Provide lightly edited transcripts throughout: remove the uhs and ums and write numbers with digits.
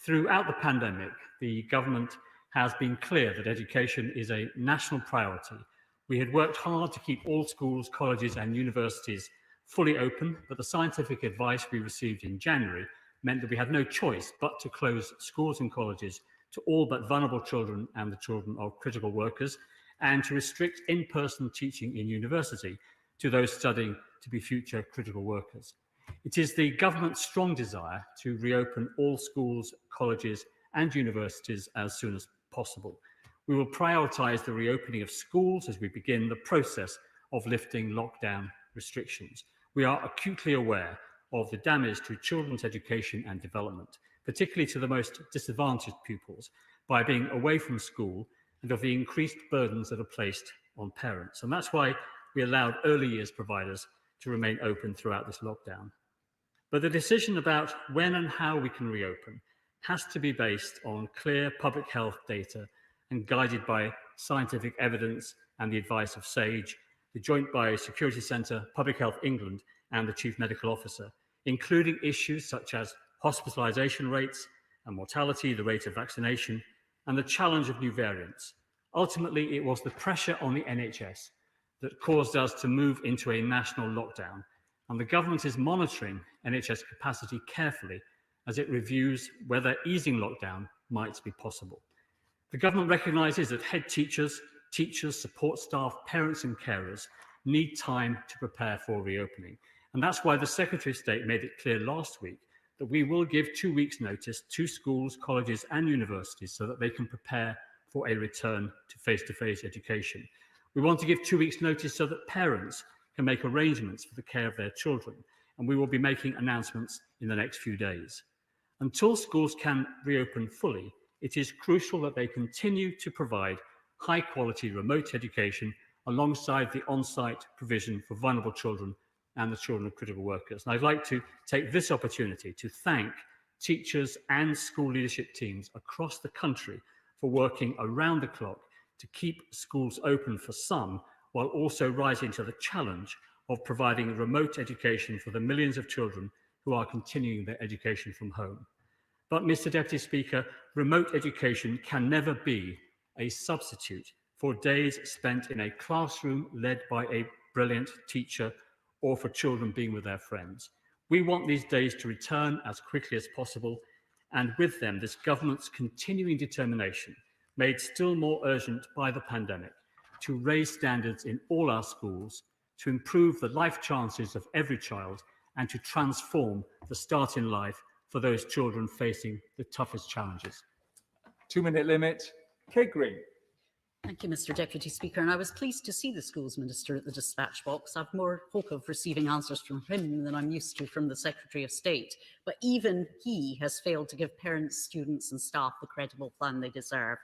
Throughout the pandemic, the government has been clear that education is a national priority. We had worked hard to keep all schools, colleges and universities fully open, but the scientific advice we received in January meant that we had no choice but to close schools and colleges to all but vulnerable children and the children of critical workers, and to restrict in-person teaching in university to those studying to be future critical workers. It is the government's strong desire to reopen all schools, colleges and universities as soon as possible. We will prioritise the reopening of schools as we begin the process of lifting lockdown restrictions. We are acutely aware of the damage to children's education and development, particularly to the most disadvantaged pupils, by being away from school, and of the increased burdens that are placed on parents. And that's why we allowed early years providers to remain open throughout this lockdown. But the decision about when and how we can reopen has to be based on clear public health data and guided by scientific evidence and the advice of SAGE, the Joint Biosecurity Centre, Public Health England and the Chief Medical Officer, including issues such as hospitalisation rates and mortality, the rate of vaccination, and the challenge of new variants. Ultimately, it was the pressure on the NHS that caused us to move into a national lockdown, and the government is monitoring NHS capacity carefully as it reviews whether easing lockdown might be possible. The government recognises that head teachers, support staff, parents and carers need time to prepare for reopening. And that's why the Secretary of State made it clear last week that we will give 2 weeks' notice to schools, colleges and universities so that they can prepare for a return to face-to-face education. We want to give 2 weeks' notice so that parents can make arrangements for the care of their children, and we will be making announcements in the next few days. Until schools can reopen fully, it is crucial that they continue to provide high-quality remote education alongside the on-site provision for vulnerable children and the children of critical workers. And I'd like to take this opportunity to thank teachers and school leadership teams across the country for working around the clock to keep schools open for some, while also rising to the challenge of providing remote education for the millions of children who are continuing their education from home. But, Mr. Deputy Speaker, remote education can never be a substitute for days spent in a classroom led by a brilliant teacher or for children being with their friends. We want these days to return as quickly as possible, and with them this government's continuing determination, made still more urgent by the pandemic, to raise standards in all our schools, to improve the life chances of every child, and to transform the start in life for those children facing the toughest challenges. 2-minute limit. Kate Green. Thank you, Mr. Deputy Speaker. And I was pleased to see the Schools Minister at the dispatch box. I've more hope of receiving answers from him than I'm used to from the Secretary of State. But even he has failed to give parents, students and staff the credible plan they deserve.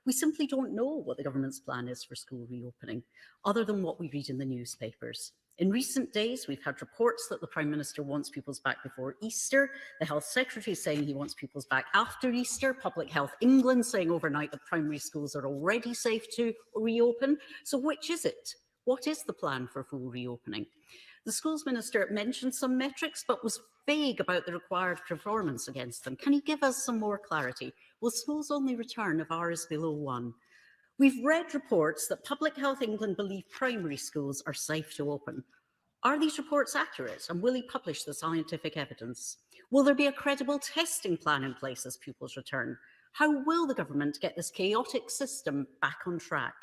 We simply don't know what the government's plan is for school reopening, other than what we read in the newspapers. In recent days, we've had reports that the Prime Minister wants pupils back before Easter, the Health Secretary saying he wants pupils back after Easter, Public Health England saying overnight that primary schools are already safe to reopen. So which is it? What is the plan for full reopening? The Schools Minister mentioned some metrics, but was vague about the required performance against them. Can he give us some more clarity? Will schools only return if R is below 1? We've read reports that Public Health England believe primary schools are safe to open. Are these reports accurate, and will he publish the scientific evidence? Will there be a credible testing plan in place as pupils return? How will the government get this chaotic system back on track?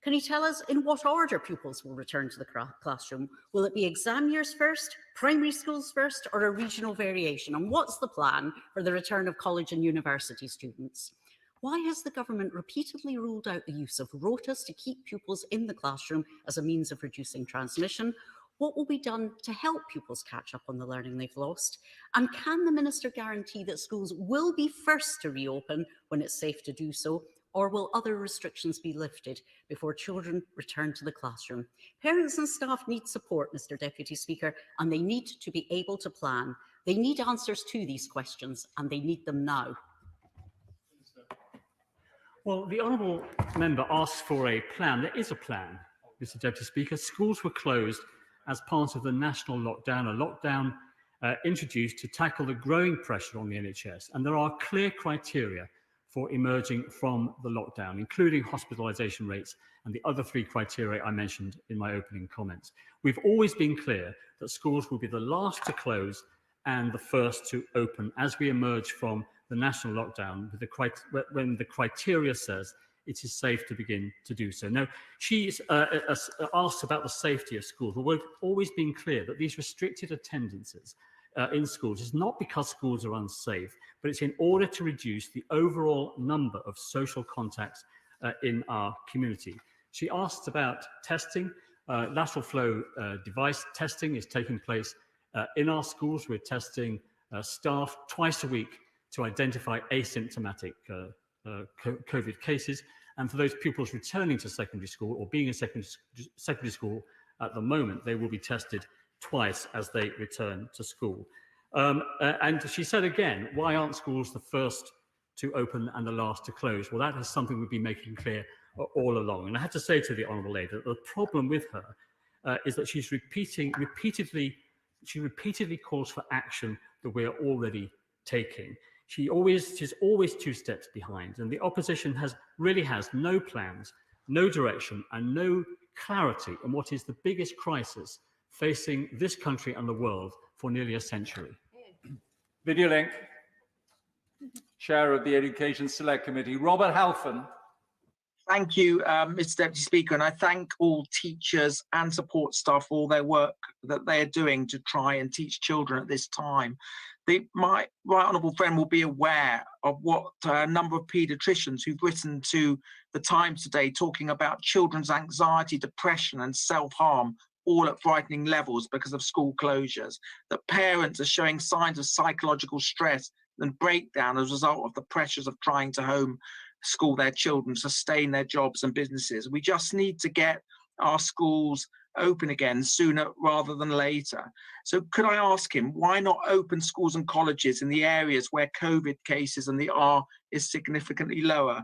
Can he tell us in what order pupils will return to the classroom? Will it be exam years first, primary schools first, or a regional variation? And what's the plan for the return of college and university students? Why has the government repeatedly ruled out the use of rotas to keep pupils in the classroom as a means of reducing transmission? What will be done to help pupils catch up on the learning they've lost? And can the Minister guarantee that schools will be first to reopen when it's safe to do so? Or will other restrictions be lifted before children return to the classroom? Parents and staff need support, Mr. Deputy Speaker, and they need to be able to plan. They need answers to these questions, and they need them now. Well, the honourable member asks for a plan. There is a plan, Mr. Deputy Speaker. Schools were closed as part of the national lockdown, a lockdown introduced to tackle the growing pressure on the NHS. And there are clear criteria for emerging from the lockdown, including hospitalisation rates and the other 3 criteria I mentioned in my opening comments. We've always been clear that schools will be the last to close and the first to open as we emerge from the national lockdown when the criteria says it is safe to begin to do so. Now, she's asked about the safety of schools. Well, we've always been clear that these restricted attendances in schools is not because schools are unsafe, but it's in order to reduce the overall number of social contacts in our community. She asked about testing. Lateral flow device testing is taking place in our schools. We're testing staff twice a week to identify asymptomatic COVID cases. And for those pupils returning to secondary school or being in secondary school at the moment, they will be tested twice as they return to school. And she said again, why aren't schools the first to open and the last to close? Well, that is something we've been making clear all along. And I have to say to the Honourable Lady that the problem with her is that she repeatedly calls for action that we're already taking. She's always 2 steps behind, and the opposition really has no plans, no direction, and no clarity on what is the biggest crisis facing this country and the world for nearly a century. Video link. Chair of the Education Select Committee, Robert Halfon. Thank you, Mr. Deputy Speaker, and I thank all teachers and support staff for all their work that they are doing to try and teach children at this time. My right honourable friend will be aware of what a number of paediatricians who've written to the Times today talking about children's anxiety, depression and self-harm all at frightening levels because of school closures, that parents are showing signs of psychological stress and breakdown as a result of the pressures of trying to homeschool their children, sustain their jobs and businesses. We just need to get our schools open again sooner rather than later. So could I ask him, why not open schools and colleges in the areas where COVID cases and the R is significantly lower?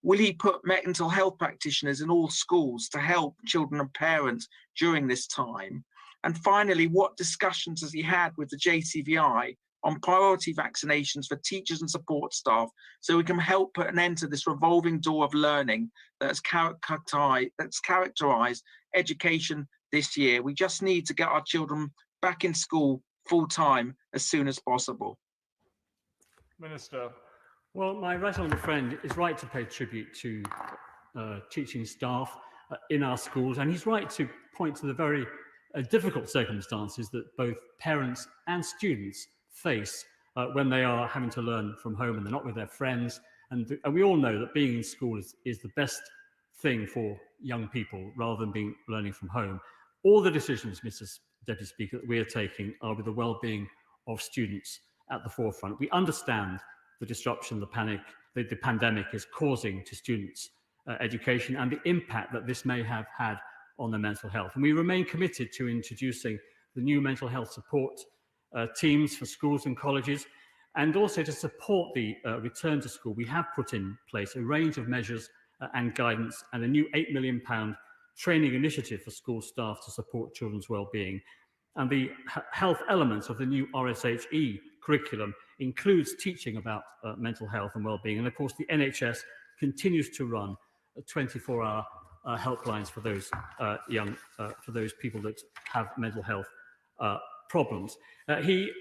Will he put mental health practitioners in all schools to help children and parents during this time? And finally, what discussions has he had with the JCVI on priority vaccinations for teachers and support staff so we can help put an end to this revolving door of learning that's characterised education this year? We just need to get our children back in school full time as soon as possible. Minister. Well, my right honourable friend is right to pay tribute to teaching staff in our schools, and he's right to point to the very difficult circumstances that both parents and students face when they are having to learn from home and they're not with their friends. And we all know that being in school is the best thing for young people rather than learning from home. All the decisions, Mr. Deputy Speaker, that we are taking are with the well-being of students at the forefront. We understand the disruption, the panic, the pandemic is causing to students' education and the impact that this may have had on their mental health. And we remain committed to introducing the new mental health support teams for schools and colleges, and also to support the return to school. We have put in place a range of measures and guidance and a new £8 million training initiative for school staff to support children's well-being. And the health elements of the new RSHE curriculum includes teaching about mental health and well-being. And of course, the NHS continues to run 24-hour helplines for those for those people that have mental health problems. He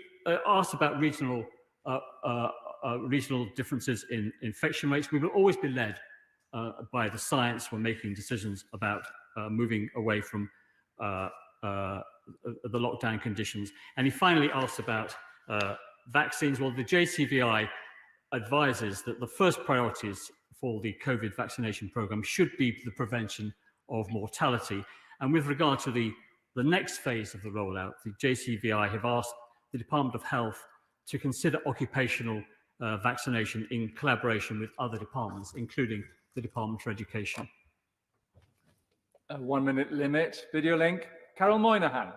asked about regional differences in infection rates. We will always be led by the science when making decisions about moving away from the lockdown conditions. And he finally asked about vaccines. Well, the JCVI advises that the first priorities for the COVID vaccination programme should be the prevention of mortality. And with regard to the next phase of the rollout, the JCVI have asked the Department of Health to consider occupational vaccination in collaboration with other departments, including the Department for Education. A 1 minute limit. Video link. Carol Moynihan.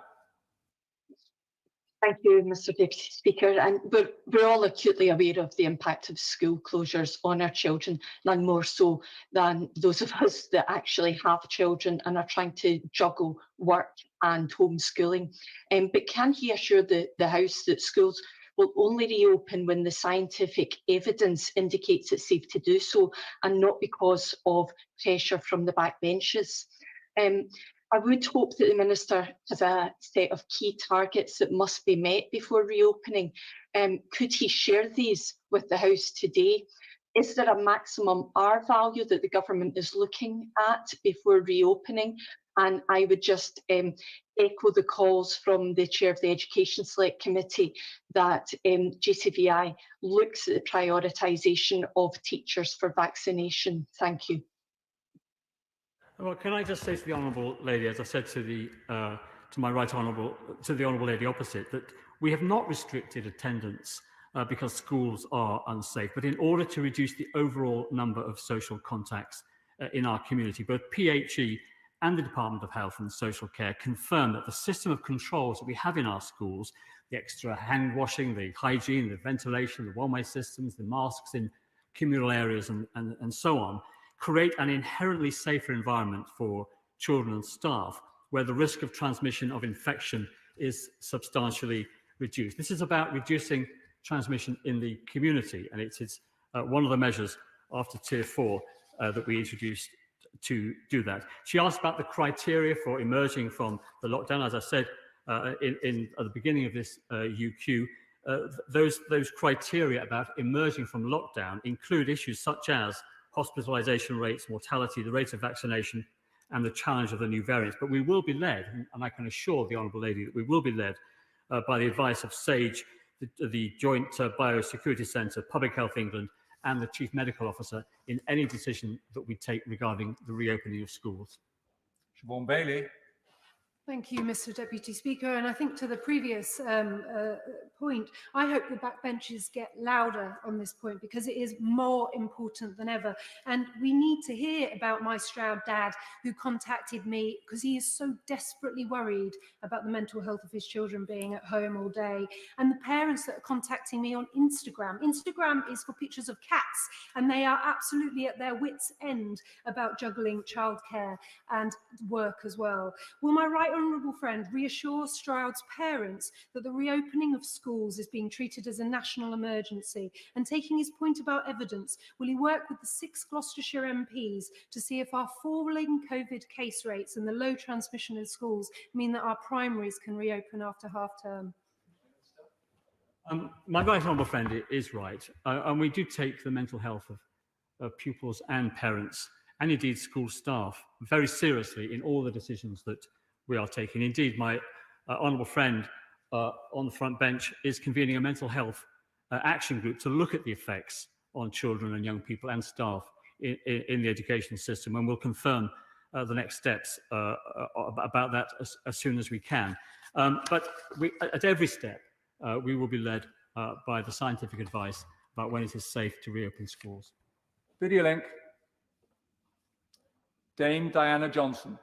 Thank you, Mr Deputy Speaker. And we're all acutely aware of the impact of school closures on our children, none more so than those of us that actually have children and are trying to juggle work and homeschooling. But can he assure the House that schools will only reopen when the scientific evidence indicates it's safe to do so, and not because of pressure from the backbenches? I would hope that the Minister has a set of key targets that must be met before reopening. Could he share these with the House today? Is there a maximum R value that the government is looking at before reopening? And I would just echo the calls from the Chair of the Education Select Committee that JCVI looks at the prioritisation of teachers for vaccination. Thank you. Well, can I just say to the honourable lady, as I said to the to my right honourable, to the honourable lady opposite, that we have not restricted attendance because schools are unsafe, but in order to reduce the overall number of social contacts in our community. Both PHE and the Department of Health and Social Care confirm that the system of controls that we have in our schools, the extra hand washing, the hygiene, the ventilation, the one-way systems, the masks in communal areas and so on, create an inherently safer environment for children and staff where the risk of transmission of infection is substantially reduced. This is about reducing transmission in the community, and it is one of the measures after Tier 4 that we introduced to do that. She asked about the criteria for emerging from the lockdown. As I said at the beginning of this UQ, those criteria about emerging from lockdown include issues such as hospitalisation rates, mortality, the rate of vaccination, and the challenge of the new variants. But we will be led, and I can assure the honourable lady that we will be led by the advice of SAGE, the Joint Biosecurity Centre, Public Health England, and the Chief Medical Officer in any decision that we take regarding the reopening of schools. Siobhan Bailey. Thank you, Mr Deputy Speaker. And I think to the previous point, I hope the backbenches get louder on this point because it is more important than ever. And we need to hear about my Stroud dad who contacted me because he is so desperately worried about the mental health of his children being at home all day. And the parents that are contacting me on Instagram. Instagram is for pictures of cats, and they are absolutely at their wits' end about juggling childcare and work as well. Will my right honourable friend reassure Stroud's parents that the reopening of schools is being treated as a national emergency? And taking his point about evidence, will he work with the 6 Gloucestershire MPs to see if our falling COVID case rates and the low transmission in schools mean that our primaries can reopen after half term? My right honourable friend is right, and we do take the mental health of pupils and parents, and indeed school staff, very seriously in all the decisions that we are taking. Indeed, my honourable friend on the front bench is convening a mental health action group to look at the effects on children and young people and staff in the education system, and we'll confirm the next steps about that as soon as we can. But at every step, we will be led by the scientific advice about when it is safe to reopen schools. Video link. Dame Diana Johnson.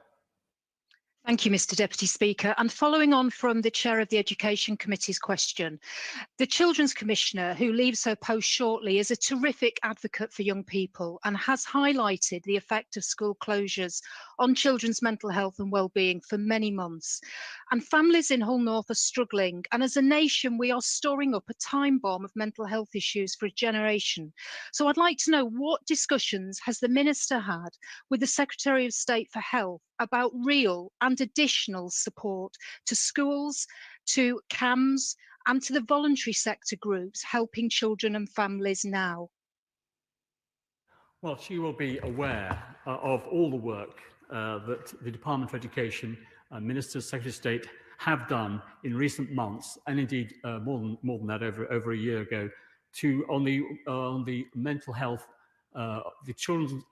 Thank you, Mr Deputy Speaker. And following on from the Chair of the Education Committee's question, the Children's Commissioner, who leaves her post shortly, is a terrific advocate for young people and has highlighted the effect of school closures on children's mental health and well-being for many months. And families in Hull North are struggling, and as a nation we are storing up a time bomb of mental health issues for a generation. So I'd like to know, what discussions has the Minister had with the Secretary of State for Health about real and additional support to schools, to CAMS, and to the voluntary sector groups helping children and families now? Well, she will be aware of all the work that the Department for Education, Ministers, Secretary of State have done in recent months, and indeed more than that, over a year ago, on the mental health, the children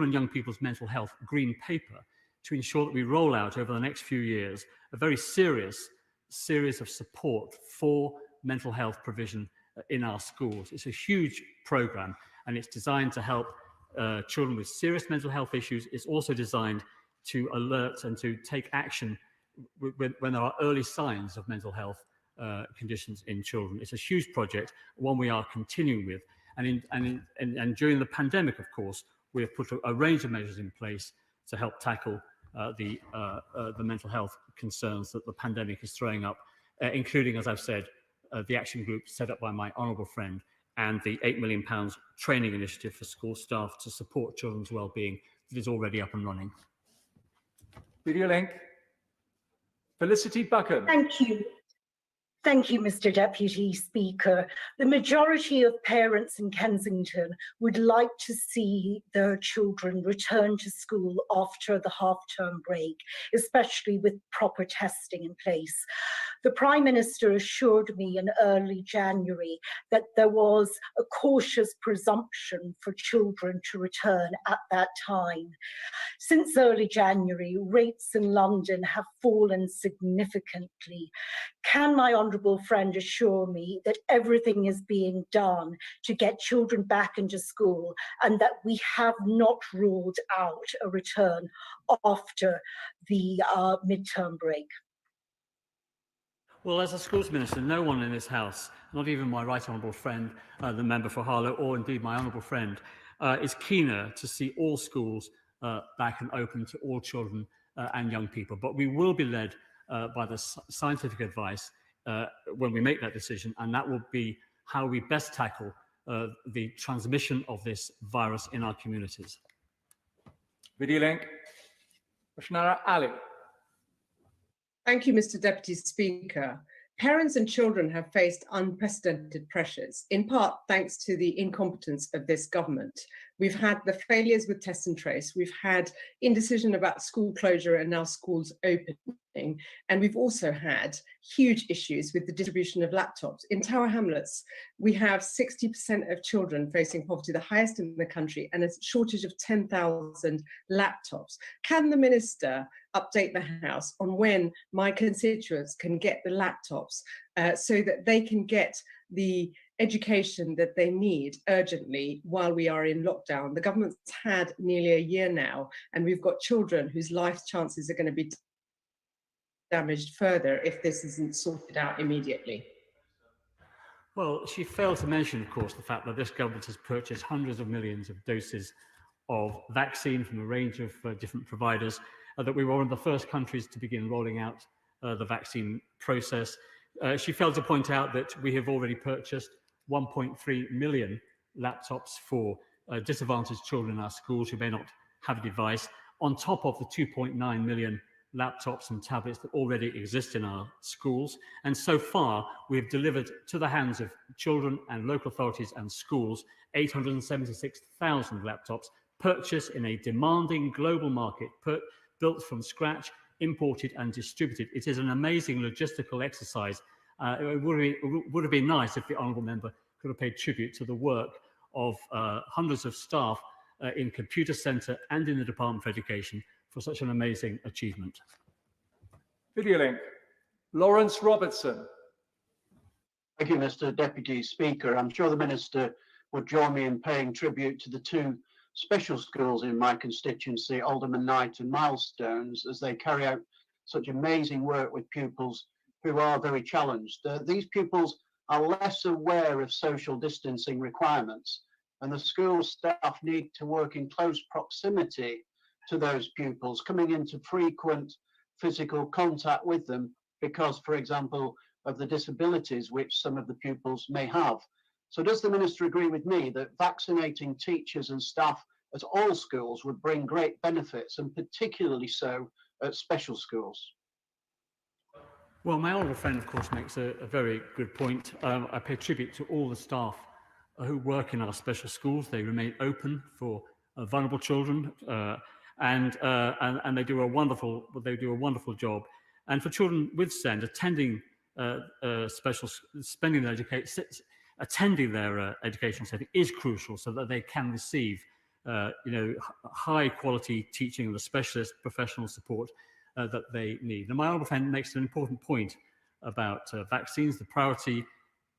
and young people's mental health green paper, to ensure that we roll out over the next few years a very serious series of support for mental health provision in our schools. It's a huge programme, and it's designed to help children with serious mental health issues. It's also designed to alert and to take action when there are early signs of mental health conditions in children. It's a huge project, one we are continuing with. And during the pandemic, of course, we have put a range of measures in place to help tackle the mental health concerns that the pandemic is throwing up, including, as I've said, the action group set up by my honourable friend and the £8 million training initiative for school staff to support children's wellbeing that is already up and running. Video link. Felicity Buchan. Thank you. Thank you, Mr. Deputy Speaker. The majority of parents in Kensington would like to see their children return to school after the half-term break, especially with proper testing in place. The Prime Minister assured me in early January that there was a cautious presumption for children to return at that time. Since early January, rates in London have fallen significantly. Can my honourable friend assure me that everything is being done to get children back into school and that we have not ruled out a return after the midterm break? Well, as a schools minister, no one in this House, not even my right honourable friend, the member for Harlow, or indeed my honourable friend, is keener to see all schools back and open to all children and young people. But we will be led by the scientific advice when we make that decision, and that will be how we best tackle the transmission of this virus in our communities. Video link. Roshnara Ali. Thank you, Mr. Deputy Speaker. Parents and children have faced unprecedented pressures, in part thanks to the incompetence of this government. We've had the failures with test and trace, we've had indecision about school closure and now schools opening, and we've also had huge issues with the distribution of laptops. In Tower Hamlets, we have 60% of children facing poverty, the highest in the country, and a shortage of 10,000 laptops. Can the Minister update the House on when my constituents can get the laptops so that they can get the education that they need urgently while we are in lockdown? The government's had nearly a year now, and we've got children whose life chances are going to be damaged further if this isn't sorted out immediately. Well, she failed to mention, of course, the fact that this government has purchased hundreds of millions of doses of vaccine from a range of different providers, that we were one of the first countries to begin rolling out the vaccine process. She failed to point out that we have already purchased 1.3 million laptops for disadvantaged children in our schools who may not have a device, on top of the 2.9 million laptops and tablets that already exist in our schools. And so far, we have delivered to the hands of children and local authorities and schools 876,000 laptops purchased in a demanding global market, built from scratch, imported and distributed. It is an amazing logistical exercise. It would have been nice if the honourable member could have paid tribute to the work of hundreds of staff in Computer Centre and in the Department for Education for such an amazing achievement. Video link. Lawrence Robertson. Thank you, Mr. Deputy Speaker. I'm sure the Minister would join me in paying tribute to the two special schools in my constituency, Alderman Knight and Milestones, as they carry out such amazing work with pupils who are very challenged. These pupils are less aware of social distancing requirements, and the school staff need to work in close proximity to those pupils, coming into frequent physical contact with them because, for example, of the disabilities which some of the pupils may have. So does the Minister agree with me that vaccinating teachers and staff at all schools would bring great benefits, and particularly so at special schools? Well, my honourable friend, of course, makes a very good point. I pay tribute to all the staff who work in our special schools. They remain open for vulnerable children, and they do a wonderful job. And for children with SEND, attending attending their education setting is crucial, so that they can receive high quality teaching and the specialist professional support that they need. And my honourable friend makes an important point about vaccines. The priority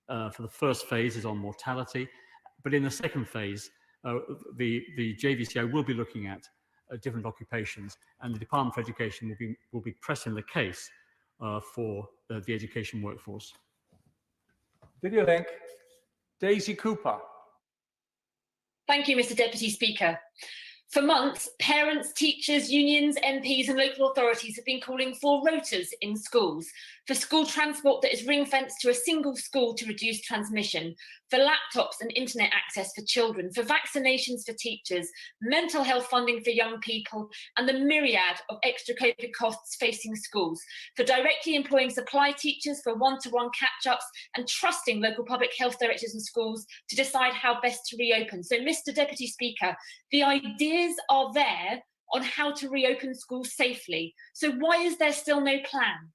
for the first phase is on mortality, but in the second phase, the JVCI will be looking at different occupations, and the Department for Education will be pressing the case for the education workforce. Video link, Daisy Cooper. Thank you, Mr. Deputy Speaker. For months, parents, teachers, unions, MPs and local authorities have been calling for rotas in schools, for school transport that is ring-fenced to a single school to reduce transmission, for laptops and internet access for children, for vaccinations for teachers, mental health funding for young people, and the myriad of extra COVID costs facing schools, for directly employing supply teachers for one-to-one catch-ups and trusting local public health directors and schools to decide how best to reopen. So, Mr. Deputy Speaker, the ideas are there on how to reopen schools safely. So why is there still no plan?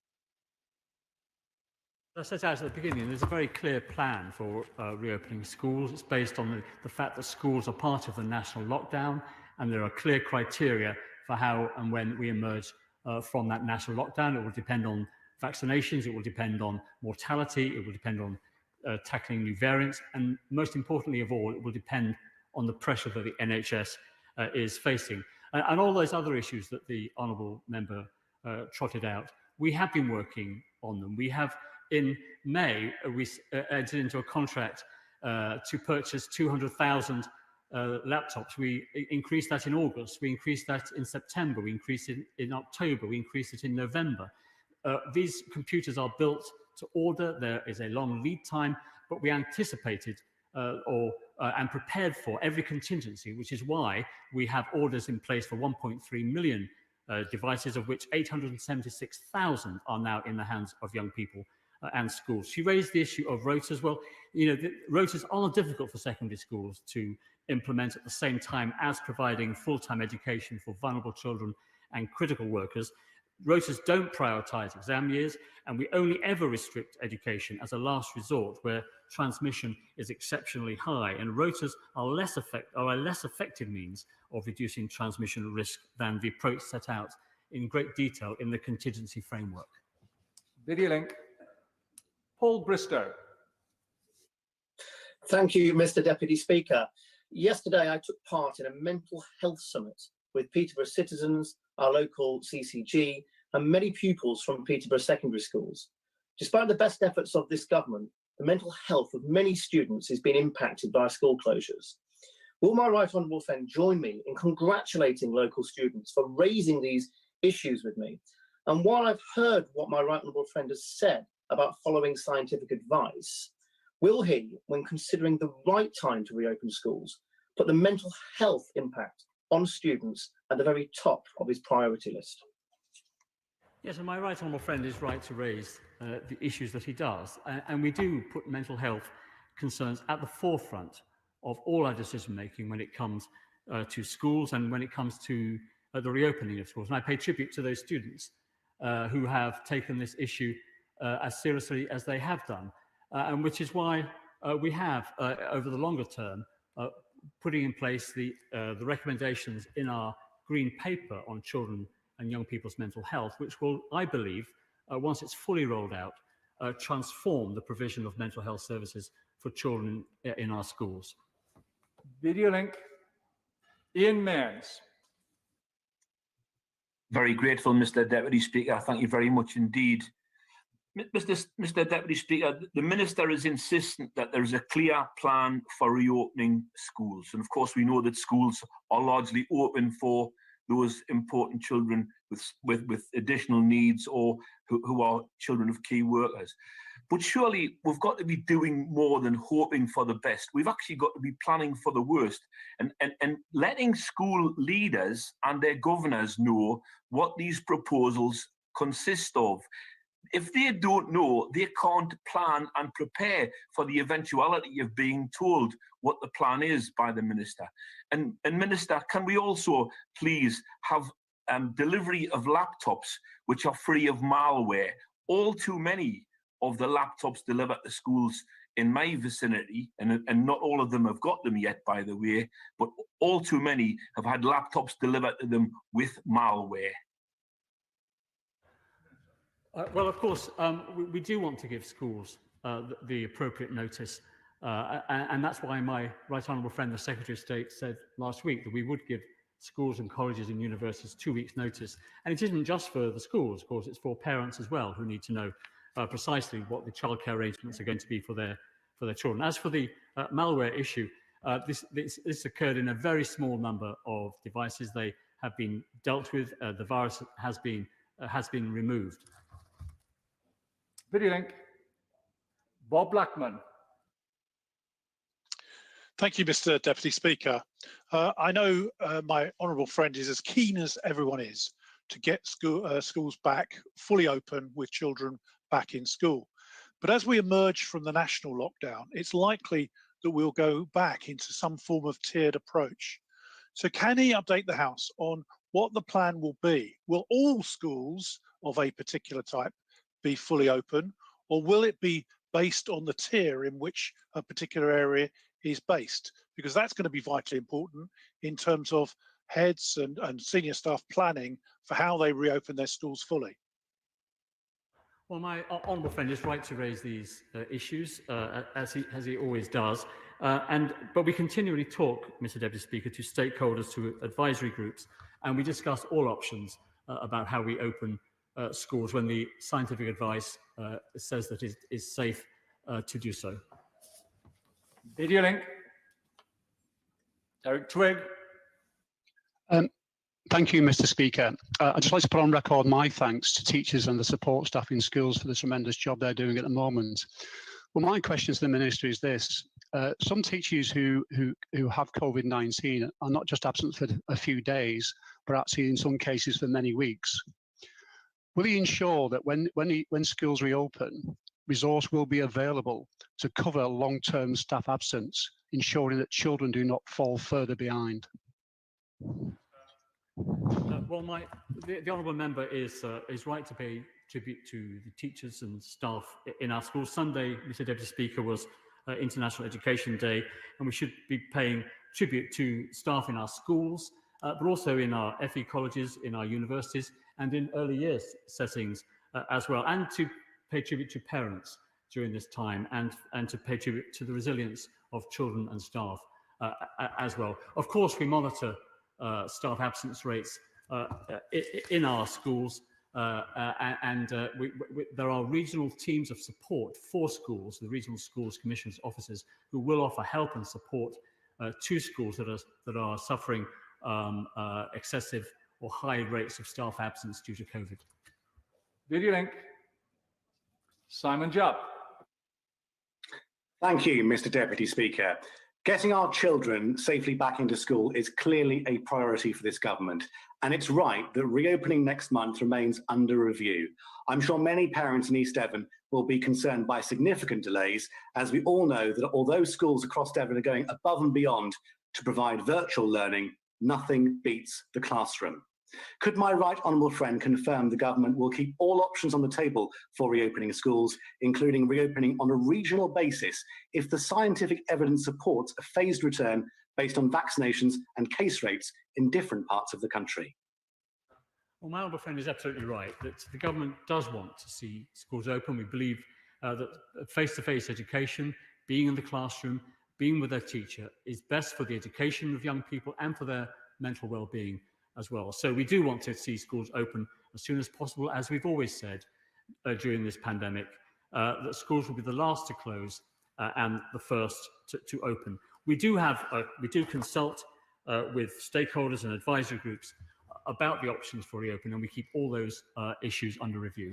As I said at the beginning, there's a very clear plan for reopening schools. It's based on the fact that schools are part of the national lockdown, and there are clear criteria for how and when we emerge from that national lockdown. It will depend on vaccinations, it will depend on mortality, it will depend on tackling new variants, and most importantly of all, it will depend on the pressure that the NHS is facing. And all those other issues that the honourable member trotted out, we have been working on them. We have, in May, we entered into a contract to purchase 200,000 laptops. We increased that in August, we increased that in September, we increased it in October, we increased it in November. These computers are built to order. There is a long lead time, but we anticipated and prepared for every contingency, which is why we have orders in place for 1.3 million devices, of which 876,000 are now in the hands of young people and schools. She raised the issue of rotas. Well, you know, the rotas are difficult for secondary schools to implement at the same time as providing full-time education for vulnerable children and critical workers. Rotas don't prioritise exam years, and we only ever restrict education as a last resort where transmission is exceptionally high, and rotas are a less effective means of reducing transmission risk than the approach set out in great detail in the contingency framework. Video link, Paul Bristow. Thank you, Mr. Deputy Speaker. Yesterday, I took part in a mental health summit with Peterborough citizens, our local CCG, and many pupils from Peterborough secondary schools. Despite the best efforts of this government, the mental health of many students is being impacted by school closures. Will my right honourable friend join me in congratulating local students for raising these issues with me? And while I've heard what my right honourable friend has said about following scientific advice, will he, when considering the right time to reopen schools, put the mental health impact on students at the very top of his priority list? Yes, and my right honourable friend is right to raise the issues that he does. And we do put mental health concerns at the forefront of all our decision making when it comes to schools and when it comes to the reopening of schools. And I pay tribute to those students who have taken this issue as seriously as they have done, and which is why we have, over the longer term, putting in place the recommendations in our green paper on children and young people's mental health, which will, I believe, once it's fully rolled out, transform the provision of mental health services for children in our schools. Video link, Ian Mearns. Very grateful, Mr. Deputy Speaker. Thank you very much indeed. Mr. Deputy Speaker, the Minister is insistent that there is a clear plan for reopening schools. And of course, we know that schools are largely open for those important children with additional needs or who are children of key workers. But surely we've got to be doing more than hoping for the best. We've actually got to be planning for the worst and letting school leaders and their governors know what these proposals consist of. If they don't know, they can't plan and prepare for the eventuality of being told what the plan is by the Minister. And Minister, can we also please have delivery of laptops which are free of malware? All too many of the laptops delivered to schools in my vicinity, and not all of them have got them yet, by the way, but all too many have had laptops delivered to them with malware. Well, of course, we do want to give schools the appropriate notice, and that's why my right honourable friend, the Secretary of State, said last week that we would give schools and colleges and universities 2 weeks' notice. And it isn't just for the schools, of course, it's for parents as well who need to know precisely what the childcare arrangements are going to be for their their children. As for the malware issue, this occurred in a very small number of devices. They have been dealt with. The virus has been removed. Video link. Bob Blackman. Thank you, Mr. Deputy Speaker. I know my honourable friend is as keen as everyone is to get schools back fully open with children back in school. But as we emerge from the national lockdown, it's likely that we'll go back into some form of tiered approach. So can he update the House on what the plan will be? Will all schools of a particular type be fully open, or will it be based on the tier in which a particular area is based? Because that's going to be vitally important in terms of heads and senior staff planning for how they reopen their schools fully. Well, my honourable friend is right to raise these issues, as he always does. But we continually talk, Mr. Deputy Speaker, to stakeholders, to advisory groups, and we discuss all options about how we open schools when the scientific advice says that it is safe to do so. Video link. Eric Twigg. Thank you, Mr. Speaker. I'd just like to put on record my thanks to teachers and the support staff in schools for the tremendous job they're doing at the moment. Well, my question to the Minister is this. Some teachers who have COVID-19 are not just absent for a few days, but actually in some cases for many weeks. Will he ensure that when schools reopen, resource will be available to cover long-term staff absence, ensuring that children do not fall further behind? Well, the honourable member is right to pay tribute to the teachers and staff in our schools. Sunday, Mr. Deputy Speaker, was International Education Day, and we should be paying tribute to staff in our schools, but also in our FE colleges, in our universities, and in early years settings as well, and to pay tribute to parents during this time, and to pay tribute to the resilience of children and staff as well. Of course, we monitor staff absence rates in our schools, and there are regional teams of support for schools, the Regional Schools Commission's offices, who will offer help and support to schools that are suffering excessive or high rates of staff absence due to COVID. Video link. Simon Jupp. Thank you, Mr. Deputy Speaker. Getting our children safely back into school is clearly a priority for this government, and it's right that reopening next month remains under review. I'm sure many parents in East Devon will be concerned by significant delays, as we all know that although schools across Devon are going above and beyond to provide virtual learning, nothing beats the classroom. Could my right honourable friend confirm the government will keep all options on the table for reopening schools, including reopening on a regional basis, if the scientific evidence supports a phased return based on vaccinations and case rates in different parts of the country? Well, my honourable friend is absolutely right that the government does want to see schools open. We believe that face-to-face education, being in the classroom, being with their teacher, is best for the education of young people and for their mental well-being as well. So we do want to see schools open as soon as possible, as we've always said during this pandemic, that schools will be the last to close and the first to open. We do consult with stakeholders and advisory groups about the options for reopening, and we keep all those issues under review.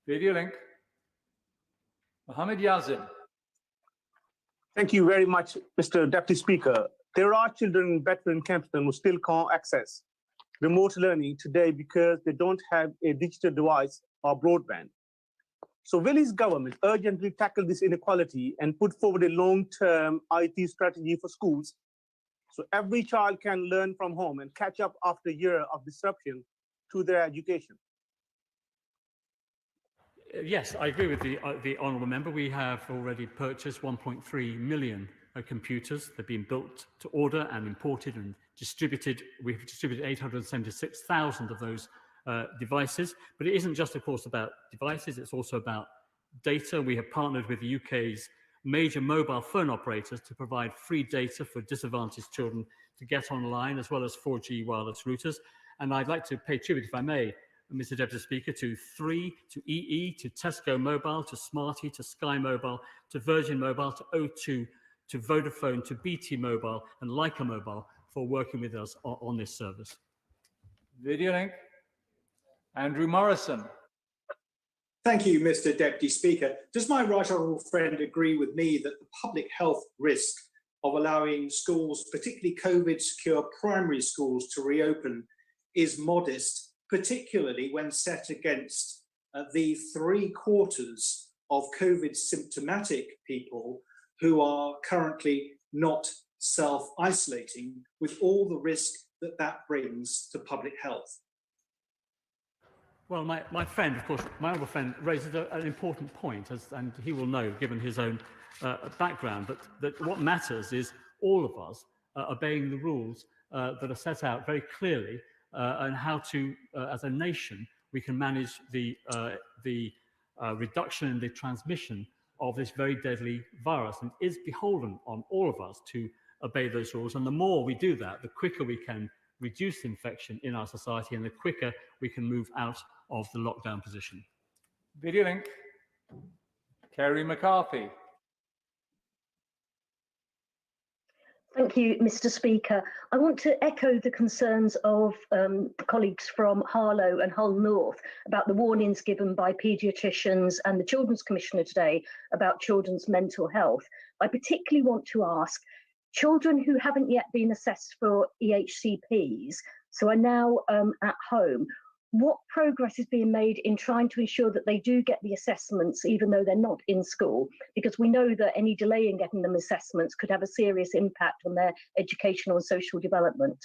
Video link. Mohammed Yazin. Thank you very much, Mr. Deputy Speaker. There are children in Bedford and Kempston who still can't access remote learning today because they don't have a digital device or broadband. So will his government urgently tackle this inequality and put forward a long-term IT strategy for schools so every child can learn from home and catch up after a year of disruption to their education? Yes, I agree with the honourable member. We have already purchased 1.3 million computers. They've been built to order and imported and distributed. We've distributed 876,000 of those devices. But it isn't just, of course, about devices. It's also about data. We have partnered with the UK's major mobile phone operators to provide free data for disadvantaged children to get online, as well as 4G wireless routers. And I'd like to pay tribute, if I may, Mr. Deputy Speaker, to 3, to EE, to Tesco Mobile, to Smarty, to Sky Mobile, to Virgin Mobile, to O2, to Vodafone, to BT Mobile and Leica Mobile for working with us on this service. Videolink. Andrew Morrison. Thank you, Mr. Deputy Speaker. Does my right honourable friend agree with me that the public health risk of allowing schools, particularly COVID-secure primary schools, to reopen is modest, particularly when set against the 3/4 of COVID symptomatic people who are currently not self-isolating, with all the risk that that brings to public health? Well, my friend, of course, my other friend raises an important point, and he will know, given his own background, that what matters is all of us obeying the rules that are set out very clearly, and how to, as a nation, we can manage the reduction in the transmission of this very deadly virus, and is beholden on all of us to obey those rules. And the more we do that, the quicker we can reduce infection in our society, and the quicker we can move out of the lockdown position. Videolink. Kerry McCarthy. Thank you, Mr. Speaker. I want to echo the concerns of colleagues from Harlow and Hull North about the warnings given by paediatricians and the Children's Commissioner today about children's mental health. I particularly want to ask, children who haven't yet been assessed for EHCPs, so are now at home, what progress is being made in trying to ensure that they do get the assessments even though they're not in school? Because we know that any delay in getting them assessments could have a serious impact on their educational and social development.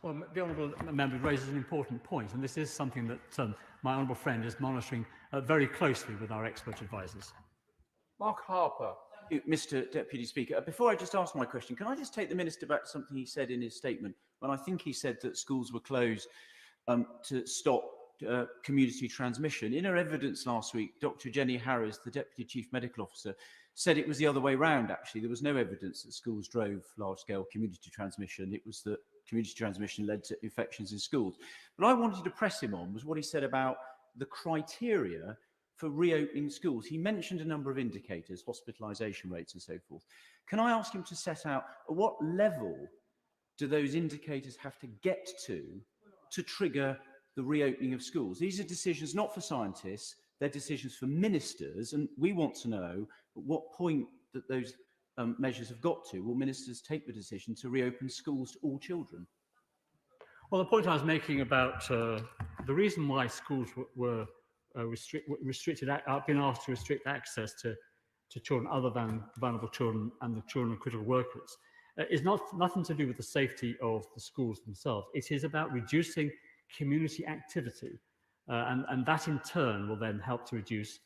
Well, the honourable member raises an important point, and this is something that my honourable friend is monitoring very closely with our expert advisors. Mark Harper. Thank you, Mr. Deputy Speaker. Before I just ask my question, can I just take the Minister back to something he said in his statement, when I think he said that schools were closed to stop community transmission. In her evidence last week, Dr. Jenny Harris, the Deputy Chief Medical Officer, said it was the other way round, actually. There was no evidence that schools drove large-scale community transmission. It was that community transmission led to infections in schools. What I wanted to press him on was what he said about the criteria for reopening schools. He mentioned a number of indicators, hospitalisation rates and so forth. Can I ask him to set out at what level do those indicators have to get to trigger the reopening of schools? These are decisions not for scientists, they're decisions for ministers, and we want to know at what point that those measures have got to. Will ministers take the decision to reopen schools to all children? Well, the point I was making about the reason why schools were been asked to restrict access to children other than vulnerable children and the children of critical workers is nothing to do with the safety of the schools themselves. It is about reducing community activity, and that in turn will then help to reduce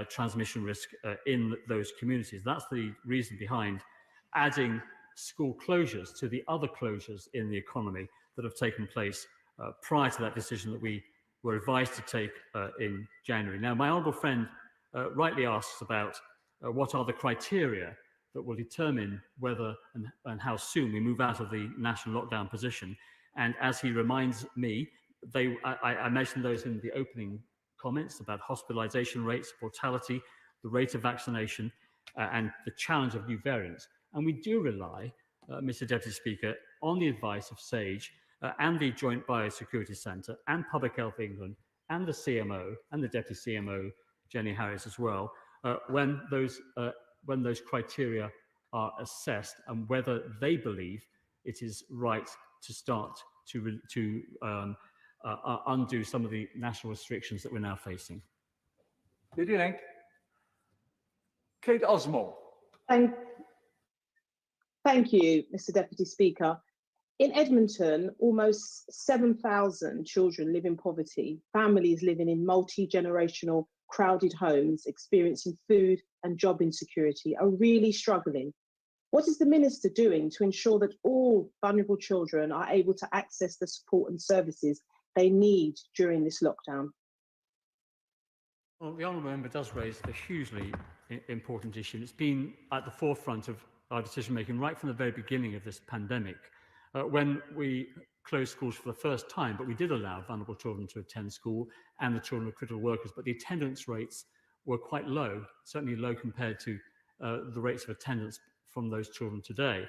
transmission risk in those communities. That's the reason behind adding school closures to the other closures in the economy that have taken place prior to that decision that we were advised to take in January. Now, my honourable friend rightly asks about what are the criteria that will determine whether and how soon we move out of the national lockdown position. And as he reminds me, I mentioned those in the opening comments about hospitalisation rates, mortality, the rate of vaccination, and the challenge of new variants. And we do rely, Mr. Deputy Speaker, on the advice of SAGE and the Joint Biosecurity Centre and Public Health England and the CMO and the Deputy CMO, Jenny Harris, as well, when those criteria are assessed and whether they believe it is right to start to undo some of the national restrictions that we're now facing. Videolink. Kate Osmore. Thank you, Mr. Deputy Speaker. In Edmonton, almost 7,000 children live in poverty, families living in multi-generational crowded homes, experiencing food and job insecurity, are really struggling. What is the Minister doing to ensure that all vulnerable children are able to access the support and services they need during this lockdown? Well, the honourable member does raise a hugely important issue. It's been at the forefront of our decision-making right from the very beginning of this pandemic. When we close schools for the first time, but we did allow vulnerable children to attend school and the children of critical workers, but the attendance rates were quite low, certainly low compared to the rates of attendance from those children today.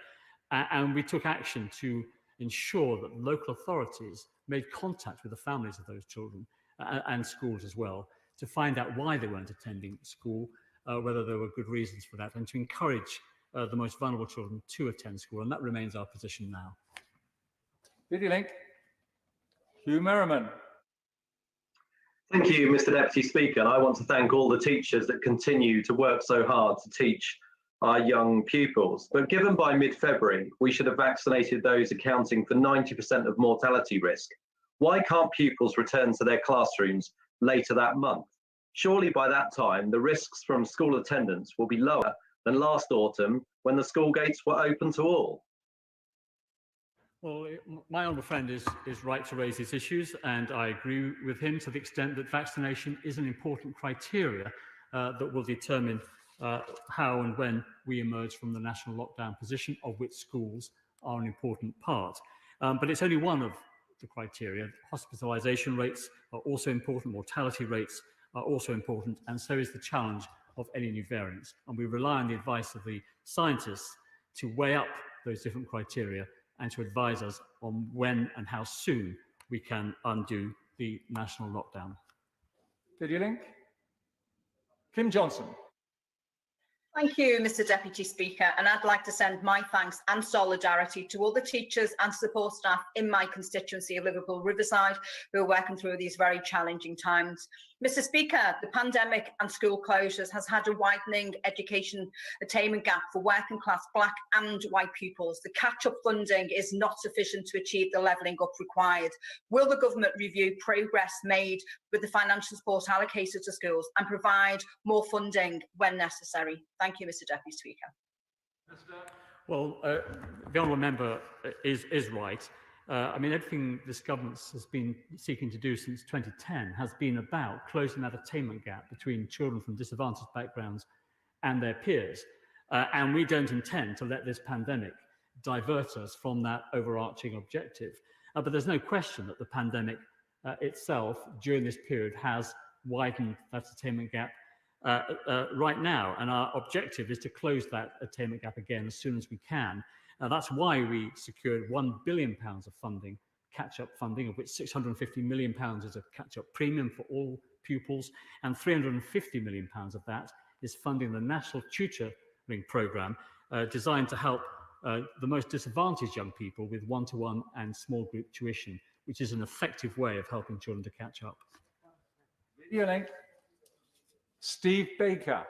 And we took action to ensure that local authorities made contact with the families of those children and schools as well, to find out why they weren't attending school, whether there were good reasons for that, and to encourage the most vulnerable children to attend school. And that remains our position now. Video link. Hugh Merriman. Thank you, Mr. Deputy Speaker. And I want to thank all the teachers that continue to work so hard to teach our young pupils. But given by mid-February, we should have vaccinated those accounting for 90% of mortality risk, why can't pupils return to their classrooms later that month? Surely by that time, the risks from school attendance will be lower than last autumn when the school gates were open to all. Well, my honourable friend is right to raise these issues, and I agree with him to the extent that vaccination is an important criteria that will determine how and when we emerge from the national lockdown position, of which schools are an important part. But it's only one of the criteria. Hospitalisation rates are also important, mortality rates are also important, and so is the challenge of any new variants. And we rely on the advice of the scientists to weigh up those different criteria and to advise us on when and how soon we can undo the national lockdown. Video link. Kim Johnson. Thank you, Mr. Deputy Speaker, and I'd like to send my thanks and solidarity to all the teachers and support staff in my constituency of Liverpool Riverside who are working through these very challenging times. Mr. Speaker, the pandemic and school closures has had a widening education attainment gap for working class black and white pupils. The catch-up funding is not sufficient to achieve the levelling up required. Will the government review progress made with the financial support allocated to schools and provide more funding when necessary? Thank you, Mr. Deputy Speaker. Well, the honourable member is right. I mean, everything this government has been seeking to do since 2010 has been about closing that attainment gap between children from disadvantaged backgrounds and their peers. And we don't intend to let this pandemic divert us from that overarching objective. But there's no question that the pandemic itself during this period has widened that attainment gap right now. And our objective is to close that attainment gap again as soon as we can. That's why we secured £1 billion of funding, catch-up funding, of which £650 million is a catch-up premium for all pupils, and £350 million of that is funding the National Tutoring Programme, designed to help the most disadvantaged young people with one-to-one and small group tuition, which is an effective way of helping children to catch up. Video link. Steve Baker.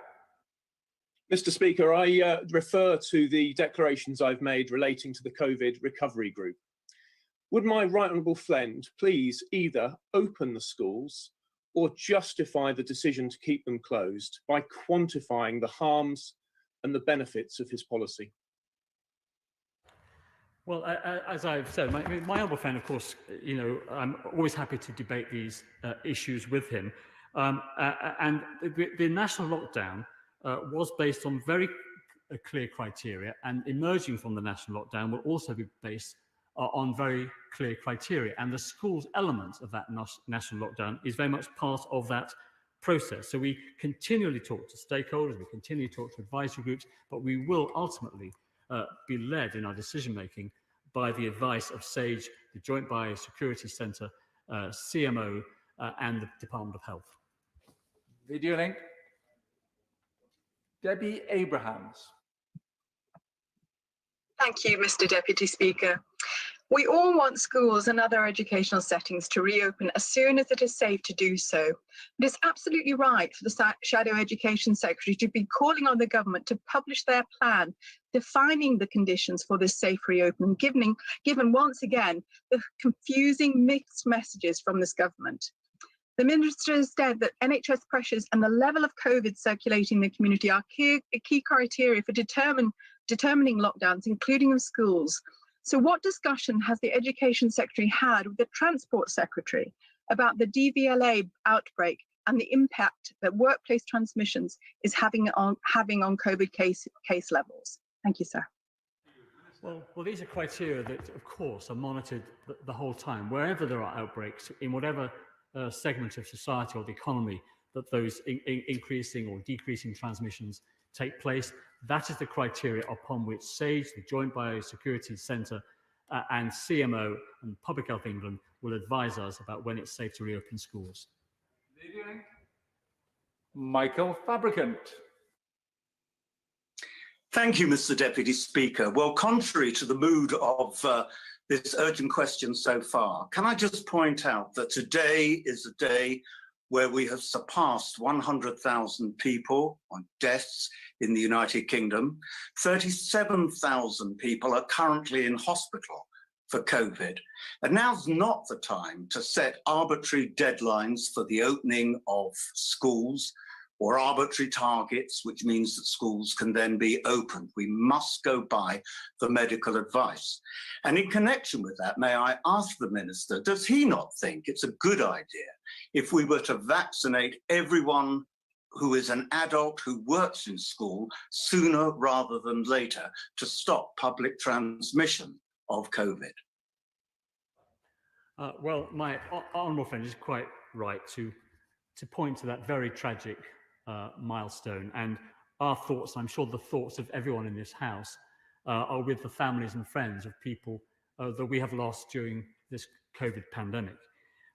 Mr. Speaker, I refer to the declarations I've made relating to the COVID recovery group. Would my right honourable friend please either open the schools or justify the decision to keep them closed by quantifying the harms and the benefits of his policy? Well, as I've said, my honourable friend, of course, you know, I'm always happy to debate these issues with him. And the national lockdown was based on very clear criteria, and emerging from the national lockdown will also be based on very clear criteria. And the schools element of that national lockdown is very much part of that process. So we continually talk to stakeholders, we continue to talk to advisory groups, but we will ultimately be led in our decision-making by the advice of SAGE, the Joint Biosecurity Centre, CMO, and the Department of Health. Video link. Debbie Abrahams. Thank you, Mr. Deputy Speaker. We all want schools and other educational settings to reopen as soon as it is safe to do so. It is absolutely right for the Shadow Education Secretary to be calling on the government to publish their plan defining the conditions for this safe reopening, given once again the confusing mixed messages from this government. The Minister has said that NHS pressures and the level of COVID circulating in the community are key criteria for determining lockdowns, including in schools. So what discussion has the Education Secretary had with the Transport Secretary about the DVLA outbreak and the impact that workplace transmissions is having on COVID case levels? Thank you, sir. Well, these are criteria that, of course, are monitored the whole time. Wherever there are outbreaks, in whatever segment of society or the economy that those increasing or decreasing transmissions take place, that is the criteria upon which SAGE, the Joint Biosecurity Centre, and CMO and Public Health England will advise us about when it's safe to reopen schools. Michael Fabricant. Thank you, Mr. Deputy Speaker. Well, contrary to the mood of this urgent question so far, can I just point out that today is a day where we have surpassed 100,000 people on deaths in the United Kingdom. 37,000 people are currently in hospital for COVID. And now's not the time to set arbitrary deadlines for the opening of schools or arbitrary targets, which means that schools can then be opened. We must go by the medical advice. And in connection with that, may I ask the Minister, does he not think it's a good idea if we were to vaccinate everyone who is an adult who works in school sooner rather than later to stop public transmission of COVID? Well, my honourable friend is quite right to point to that very tragic milestone, and our thoughts, I'm sure the thoughts of everyone in this House, are with the families and friends of people that we have lost during this COVID pandemic.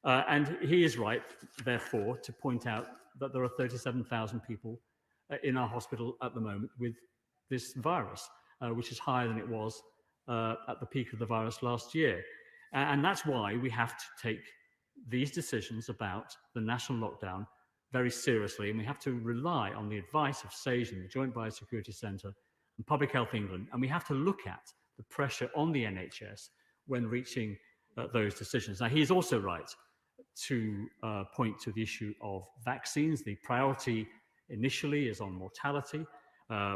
And he is right, therefore, to point out that there are 37,000 people in our hospital at the moment with this virus, which is higher than it was at the peak of the virus last year. And that's why we have to take these decisions about the national lockdown very seriously, and we have to rely on the advice of SAGE and the Joint Biosecurity Centre and Public Health England, and we have to look at the pressure on the NHS when reaching those decisions. Now, he is also right to point to the issue of vaccines. The priority initially is on mortality,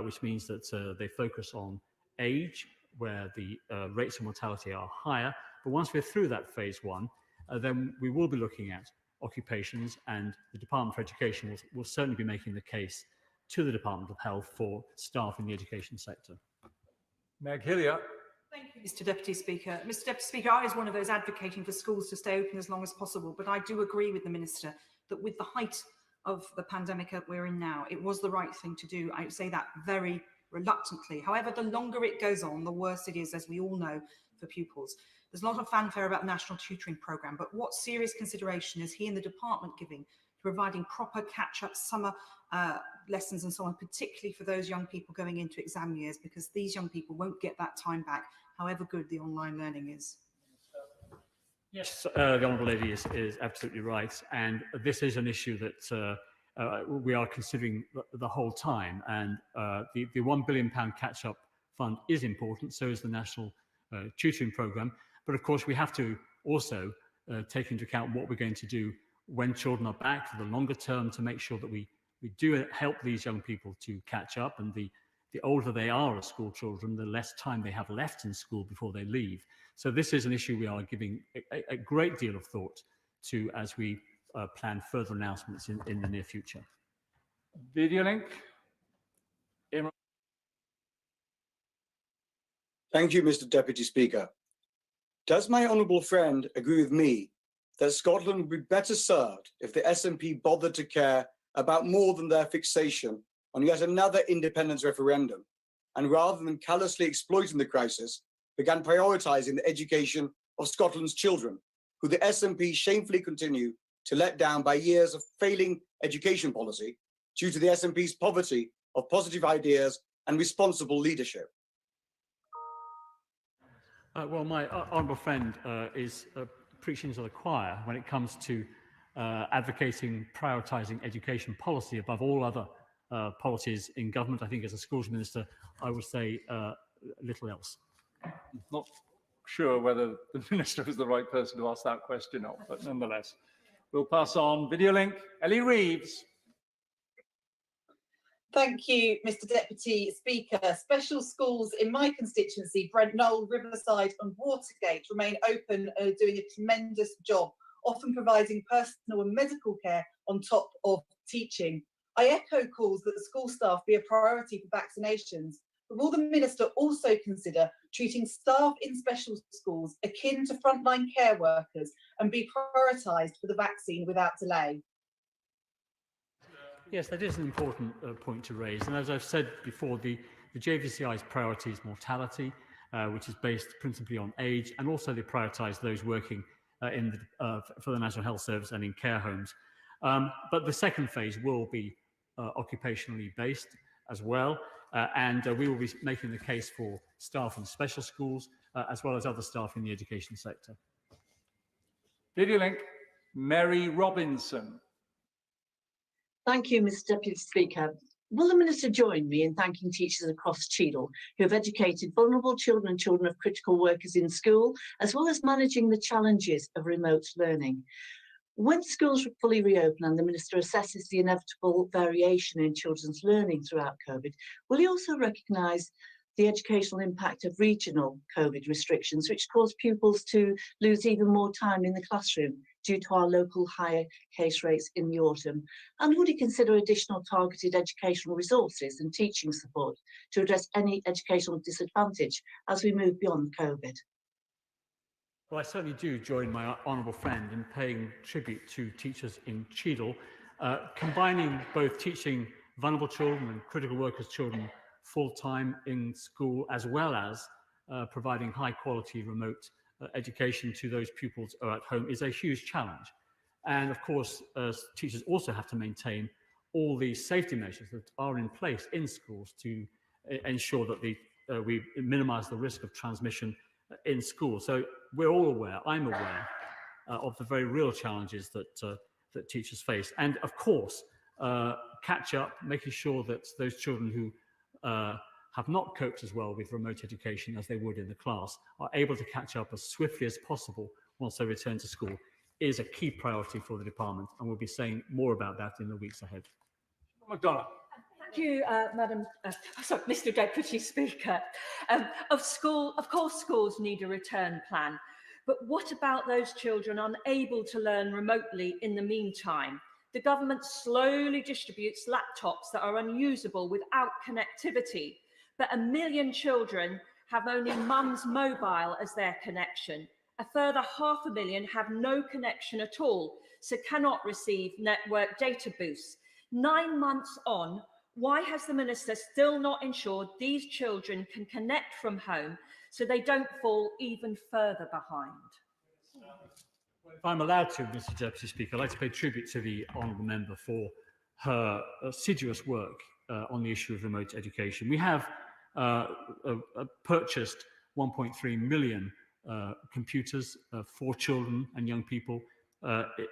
which means that they focus on age, where the rates of mortality are higher. But once we're through that phase one, then we will be looking at occupations, and the Department for Education will certainly be making the case to the Department of Health for staff in the education sector. Meg Hillier. Thank you, Mr. Deputy Speaker. Mr. Deputy Speaker, I was one of those advocating for schools to stay open as long as possible, but I do agree with the Minister that with the height of the pandemic that we're in now, it was the right thing to do. I would say that very reluctantly. However, the longer it goes on, the worse it is, as we all know, for pupils. There's a lot of fanfare about the National Tutoring Programme, but what serious consideration is he and the department giving to providing proper catch-up summer lessons and so on, particularly for those young people going into exam years, because these young people won't get that time back, however good the online learning is? Yes, the Honourable Lady is absolutely right, and this is an issue that we are considering the whole time, and the £1 billion catch-up fund is important, so is the National Tutoring Programme. But of course, we have to also take into account what we're going to do when children are back for the longer term to make sure that we do help these young people to catch up. And the older they are as school children, the less time they have left in school before they leave. So this is an issue we are giving a great deal of thought to as we plan further announcements in the near future. Video link. Thank you, Mr. Deputy Speaker. Does my honourable friend agree with me that Scotland would be better served if the SNP bothered to care about more than their fixation on yet another independence referendum, and rather than callously exploiting the crisis, began prioritising the education of Scotland's children, who the SNP shamefully continue to let down by years of failing education policy due to the SNP's poverty of positive ideas and responsible leadership? Well, my honourable friend is preaching to the choir when it comes to advocating prioritising education policy above all other policies in government. I think as a schools minister, I would say little else. Not sure whether the Minister is the right person to ask that question of, but nonetheless. We'll pass on video link. Ellie Reeves. Thank you, Mr. Deputy Speaker. Special schools in my constituency, Brent Knoll, Riverside and Watergate, remain open and are doing a tremendous job, often providing personal and medical care on top of teaching. I echo calls that the school staff be a priority for vaccinations, but will the Minister also consider treating staff in special schools akin to frontline care workers and be prioritised for the vaccine without delay? Yes, that is an important point to raise. And as I've said before, the JVCI's priority is mortality, which is based principally on age, and also they prioritise those working for the National Health Service and in care homes. But the second phase will be occupationally based as well, and we will be making the case for staff in special schools as well as other staff in the education sector. Video link, Mary Robinson. Thank you, Mr. Deputy Speaker. Will the Minister join me in thanking teachers across Cheadle who have educated vulnerable children and children of critical workers in school, as well as managing the challenges of remote learning? When schools fully reopen and the Minister assesses the inevitable variation in children's learning throughout COVID, will he also recognise the educational impact of regional COVID restrictions, which cause pupils to lose even more time in the classroom due to our local higher case rates in the autumn? And would he consider additional targeted educational resources and teaching support to address any educational disadvantage as we move beyond COVID? Well, I certainly do join my honourable friend in paying tribute to teachers in Cheadle, combining both teaching vulnerable children and critical workers children full-time in school, as well as providing high-quality remote education to those pupils who are at home, is a huge challenge. And of course, teachers also have to maintain all the safety measures that are in place in schools to ensure that we minimise the risk of transmission in school. So we're all aware, I'm aware, of the very real challenges that teachers face. And of course, catch up, making sure that those children who have not coped as well with remote education as they would in the class are able to catch up as swiftly as possible once they return to school is a key priority for the department, and we'll be saying more about that in the weeks ahead. McDonald. Thank you, Mr. Deputy Speaker. Of course, schools need a return plan, but what about those children unable to learn remotely in the meantime? The government slowly distributes laptops that are unusable without connectivity, but 1 million children have only mum's mobile as their connection. A further 500,000 have no connection at all, so cannot receive network data boosts. 9 months on, why has the Minister still not ensured these children can connect from home so they don't fall even further behind? If I'm allowed to, Mr. Deputy Speaker, I'd like to pay tribute to the honourable member for her assiduous work on the issue of remote education. We have purchased 1.3 million computers for children and young people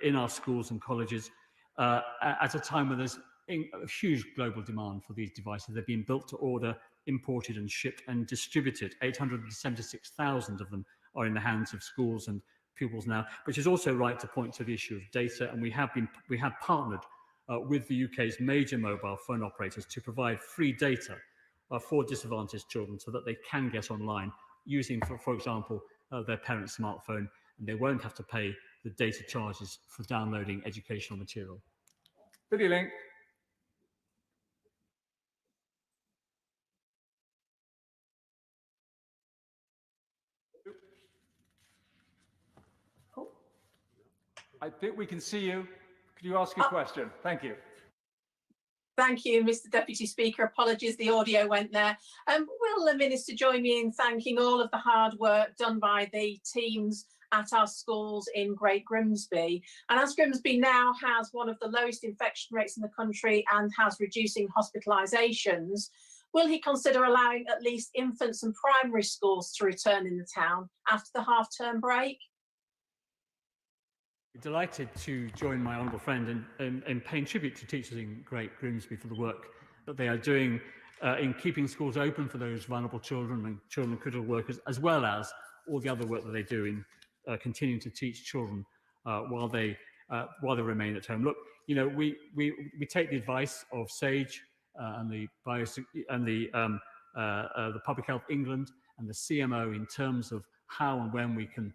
in our schools and colleges at a time when there's a huge global demand for these devices. They're being built to order, imported and shipped and distributed. 876,000 of them are in the hands of schools and pupils now, which is also right to point to the issue of data. And we have partnered with the UK's major mobile phone operators to provide free data for disadvantaged children so that they can get online using, for example, their parent's smartphone, and they won't have to pay the data charges for downloading educational material. Video link. I think we can see you. Could you ask a question? Thank you. Thank you, Mr. Deputy Speaker. Apologies, the audio went there. Will the Minister join me in thanking all of the hard work done by the teams at our schools in Great Grimsby? And as Grimsby now has one of the lowest infection rates in the country and has reducing hospitalisations, will he consider allowing at least infants and primary schools to return in the town after the half-term break? Delighted to join my honourable friend in paying tribute to teachers in Great Grimsby for the work that they are doing in keeping schools open for those vulnerable children and critical workers, as well as all the other work that they do in continuing to teach children while they remain at home. Look, you know, we take the advice of SAGE and the Public Health England and the CMO in terms of how and when we can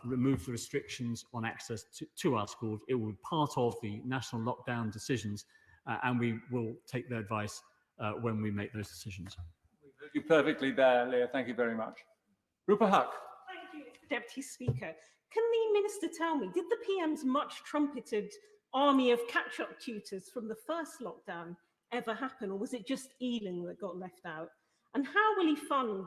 remove the restrictions on access to our schools. It will be part of the national lockdown decisions, and we will take their advice when we make those decisions. you perfectly there, Leah. Thank you very much. Rupa Huck. Thank you, Mr. Deputy Speaker. Can the Minister tell me, did the PM's much trumpeted army of catch-up tutors from the first lockdown ever happen, or was it just Ealing that got left out? And how will he fund,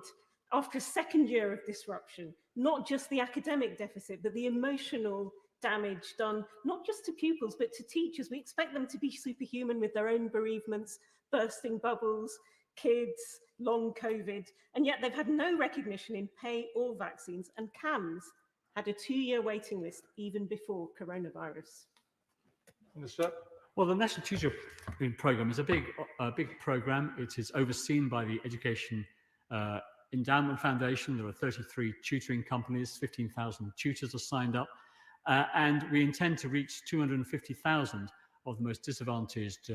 after a second year of disruption, not just the academic deficit, but the emotional damage done not just to pupils, but to teachers? We expect them to be superhuman with their own bereavements, bursting bubbles, kids, long COVID, and yet they've had no recognition in pay or vaccines, and CAMS had a 2-year waiting list even before coronavirus. Minister. Well, the National Tutor Programme is a big programme. It is overseen by the Education Endowment Foundation. There are 33 tutoring companies, 15,000 tutors are signed up, and we intend to reach 250,000 of the most disadvantaged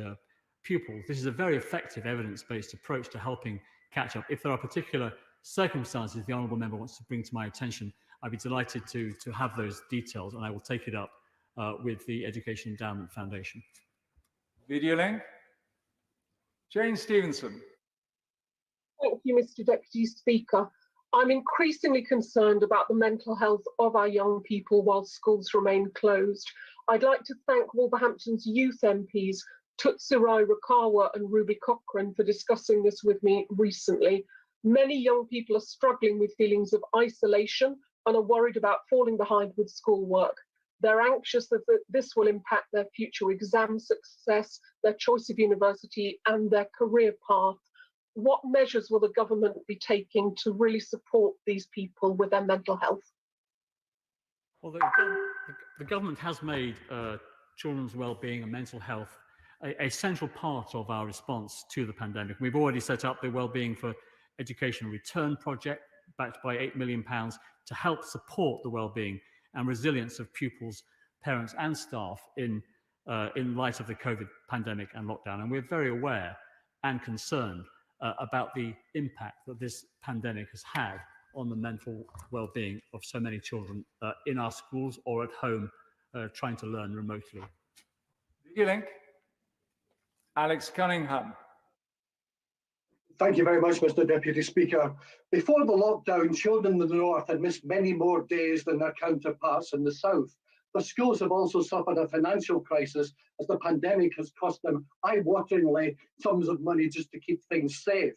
pupils. This is a very effective evidence-based approach to helping catch up. If there are particular circumstances the Honourable Member wants to bring to my attention, I'd be delighted to have those details, and I will take it up with the Education Endowment Foundation. Video link. Jane Stevenson. Thank you, Mr. Deputy Speaker. I'm increasingly concerned about the mental health of our young people while schools remain closed. I'd like to thank Wolverhampton's youth MPs, Tutsirai Rakawa and Ruby Cochrane, for discussing this with me recently. Many young people are struggling with feelings of isolation and are worried about falling behind with schoolwork. They're anxious that this will impact their future exam success, their choice of university, and their career path. What measures will the government be taking to really support these people with their mental health? Well, the government has made children's well-being and mental health a central part of our response to the pandemic. We've already set up the Wellbeing for Education Return project, backed by £8 million, to help support the well-being and resilience of pupils, parents and staff in light of the COVID pandemic and lockdown. And we're very aware and concerned about the impact that this pandemic has had on the mental well-being of so many children in our schools or at home trying to learn remotely. Video link. Alex Cunningham. Thank you very much, Mr. Deputy Speaker. Before the lockdown, children in the north had missed many more days than their counterparts in the south. The schools have also suffered a financial crisis as the pandemic has cost them eye-wateringly sums of money just to keep things safe.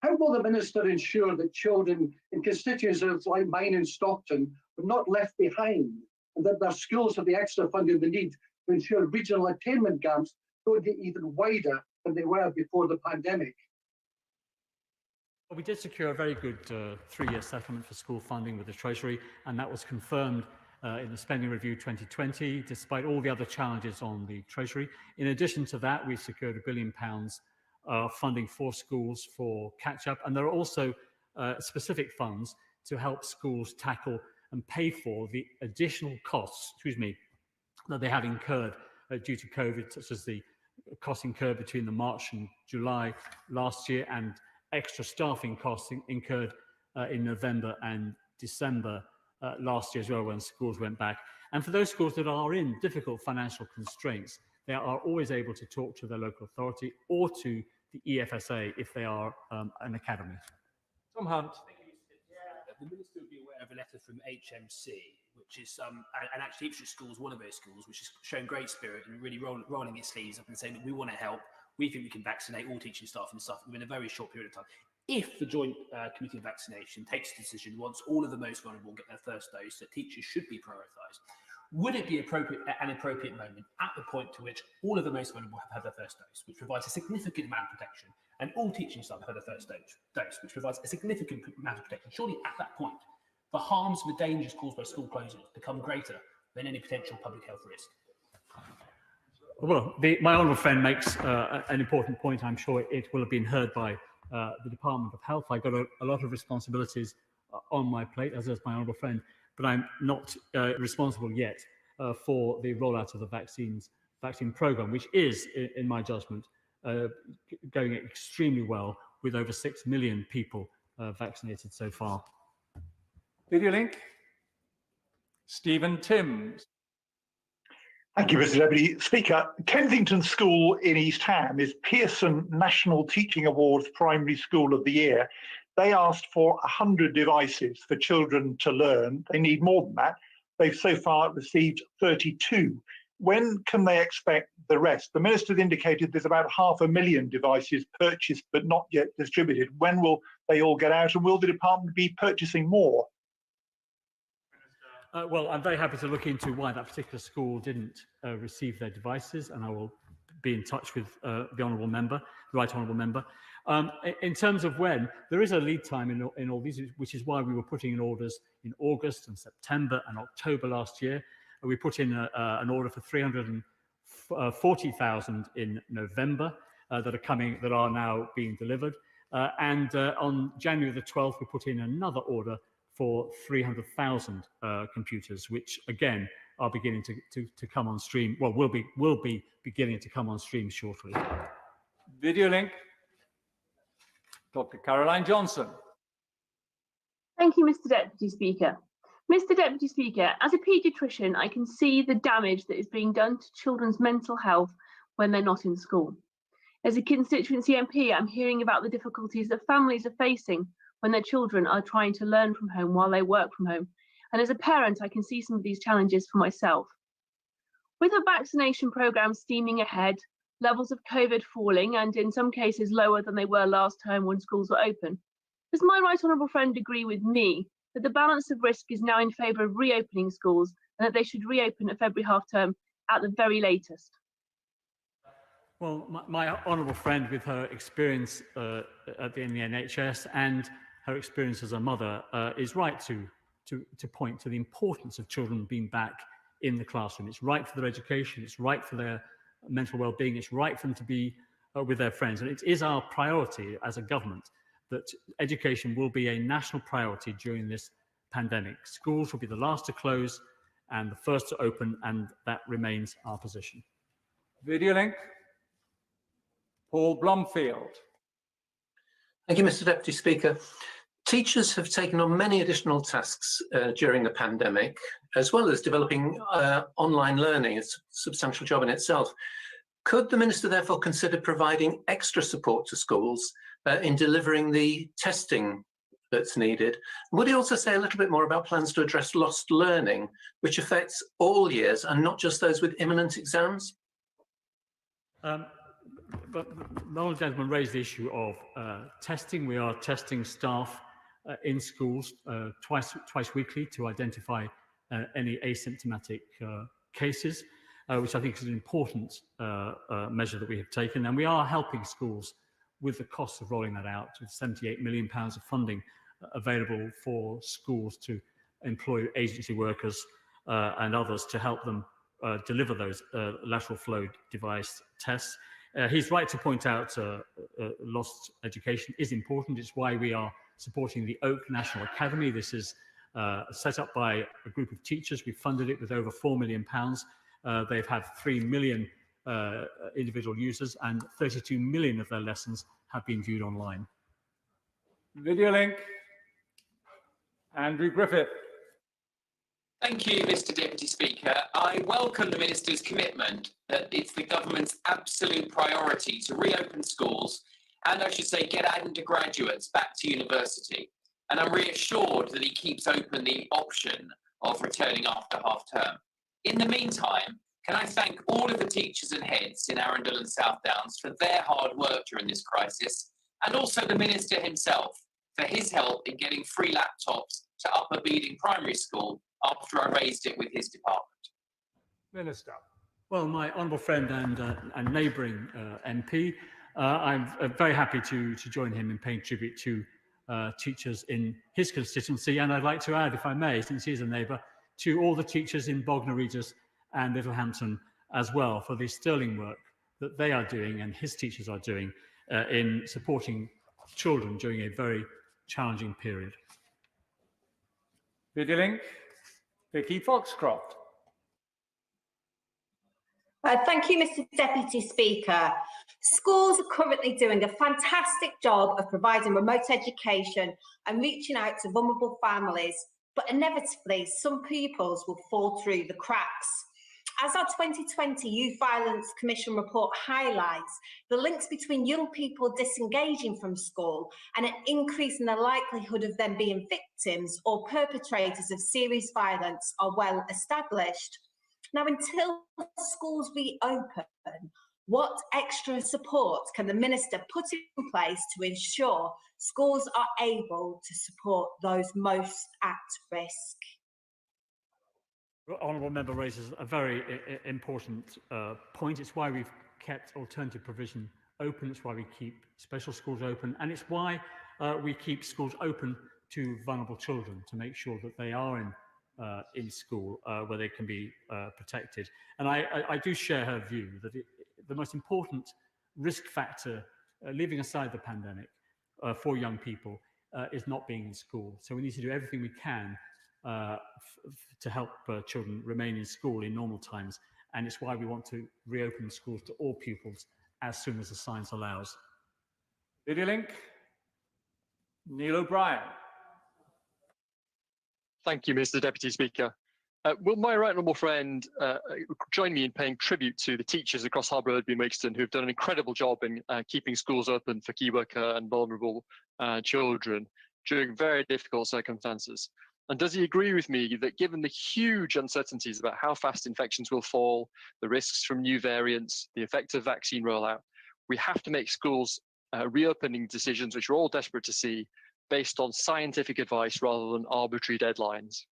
How will the Minister ensure that children in constituencies like mine in Stockton are not left behind, and that their schools have the extra funding they need to ensure regional attainment gaps don't get even wider than they were before the pandemic? Well, we did secure a very good 3-year settlement for school funding with the Treasury, and that was confirmed in the Spending Review 2020, despite all the other challenges on the Treasury. In addition to that, we secured £1 billion funding for schools for catch-up, and there are also specific funds to help schools tackle and pay for the additional costs, that they have incurred due to COVID, such as the costs incurred between the March and July last year, and extra staffing costs incurred in November and December last year as well, when schools went back. And for those schools that are in difficult financial constraints, they are always able to talk to their local authority or to the EFSA if they are an academy. Tom Hunt. The Minister would be aware of a letter from HMC, which is, and actually Ipswich School is one of those schools, which is showing great spirit and really rolling its sleeves up and saying that we want to help. We think we can vaccinate all teaching staff and stuff within a very short period of time. If the Joint Committee of Vaccination takes a decision, once all of the most vulnerable get their first dose, that teachers should be prioritised, would it be an appropriate moment at the point to which all of the most vulnerable have had their first dose, which provides a significant amount of protection, and all teaching staff have had their first dose, which provides a significant amount of protection? Surely at that point, the harms and the dangers caused by school closures become greater than any potential public health risk. Well, my honourable friend makes an important point. I'm sure it will have been heard by the Department of Health. I've got a lot of responsibilities on my plate, as does my honourable friend, but I'm not responsible yet for the rollout of the vaccine programme, which is, in my judgment, going extremely well, with over 6 million people vaccinated so far. Video link. Stephen Timms. Thank you, Mr. Deputy Speaker. Kensington School in East Ham is Pearson National Teaching Awards Primary School of the Year. They asked for 100 devices for children to learn. They need more than that. They've so far received 32. When can they expect the rest? The Minister's indicated there's about 500,000 devices purchased but not yet distributed. When will they all get out, and will the department be purchasing more? Well, I'm very happy to look into why that particular school didn't receive their devices, and I will be in touch with the honourable member, the right honourable member. In terms of when, there is a lead time in all these, which is why we were putting in orders in August and September and October last year. We put in an order for 340,000 in November that are now being delivered. And on January the 12th, we put in another order for 300,000 computers, which again are beginning to come on stream. Well, will be beginning to come on stream shortly. Video link. Dr. Caroline Johnson. Thank you, Mr. Deputy Speaker. Mr. Deputy Speaker, as a paediatrician, I can see the damage that is being done to children's mental health when they're not in school. As a constituency MP, I'm hearing about the difficulties that families are facing when their children are trying to learn from home while they work from home. And as a parent, I can see some of these challenges for myself. With a vaccination programme steaming ahead, levels of COVID falling, and in some cases lower than they were last term when schools were open, does my right honourable friend agree with me that the balance of risk is now in favour of reopening schools and that they should reopen at February half term at the very latest? Well, my honourable friend, with her experience in the NHS and her experience as a mother, is right to point to the importance of children being back in the classroom. It's right for their education, it's right for their mental well-being, it's right for them to be with their friends. And it is our priority as a government that education will be a national priority during this pandemic. Schools will be the last to close and the first to open, and that remains our position. Video link. Paul Blomfield. Thank you, Mr. Deputy Speaker. Teachers have taken on many additional tasks during the pandemic, as well as developing online learning. It's a substantial job in itself. Could the Minister therefore consider providing extra support to schools in delivering the testing that's needed? Would he also say a little bit more about plans to address lost learning, which affects all years and not just those with imminent exams? But the honourable gentleman raised the issue of testing. We are testing staff in schools twice weekly to identify any asymptomatic cases, which I think is an important measure that we have taken. And we are helping schools with the cost of rolling that out, with £78 million of funding available for schools to employ agency workers and others to help them deliver those lateral flow device tests. He's right to point out lost education is important. It's why we are supporting the Oak National Academy. This is set up by a group of teachers. We funded it with over £4 million. They've had 3 million individual users, and 32 million of their lessons have been viewed online. Video link. Andrew Griffith. Thank you, Mr. Deputy Speaker. I welcome the Minister's commitment that it's the government's absolute priority to reopen schools and, I should say, get undergraduates back to university. And I'm reassured that he keeps open the option of returning after half term. In the meantime, can I thank all of the teachers and heads in Arundel and South Downs for their hard work during this crisis, and also the Minister himself for his help in getting free laptops to Upper Beeding Primary School after I raised it with his department. Minister. Well, my honourable friend and neighbouring MP, I'm very happy to join him in paying tribute to teachers in his constituency. And I'd like to add, if I may, since he's a neighbour, to all the teachers in Bognor Regis and Littlehampton as well, for the sterling work that they are doing and his teachers are doing in supporting children during a very challenging period. Video link. Vicky Foxcroft. Thank you, Mr. Deputy Speaker. Schools are currently doing a fantastic job of providing remote education and reaching out to vulnerable families, but inevitably some pupils will fall through the cracks. As our 2020 Youth Violence Commission report highlights, the links between young people disengaging from school and an increase in the likelihood of them being victims or perpetrators of serious violence are well established. Now, until schools reopen, what extra support can the Minister put in place to ensure schools are able to support those most at risk? Honourable member raises a very important point. It's why we've kept alternative provision open. It's why we keep special schools open, and it's why we keep schools open to vulnerable children to make sure that they are in school where they can be protected. And I do share her view that the most important risk factor, leaving aside the pandemic, for young people is not being in school. So we need to do everything we can to help children remain in school in normal times, and it's why we want to reopen schools to all pupils as soon as the science allows. Video link, Neil O'Brien. Thank you, Mr. Deputy Speaker. Will my right honourable friend join me in paying tribute to the teachers across Harbour, Erdby and Wakeston who've done an incredible job in keeping schools open for key worker and vulnerable children during very difficult circumstances? And does he agree with me that given the huge uncertainties about how fast infections will fall, the risks from new variants, the effect of vaccine rollout, we have to make schools reopening decisions, which we're all desperate to see, based on scientific advice rather than arbitrary deadlines?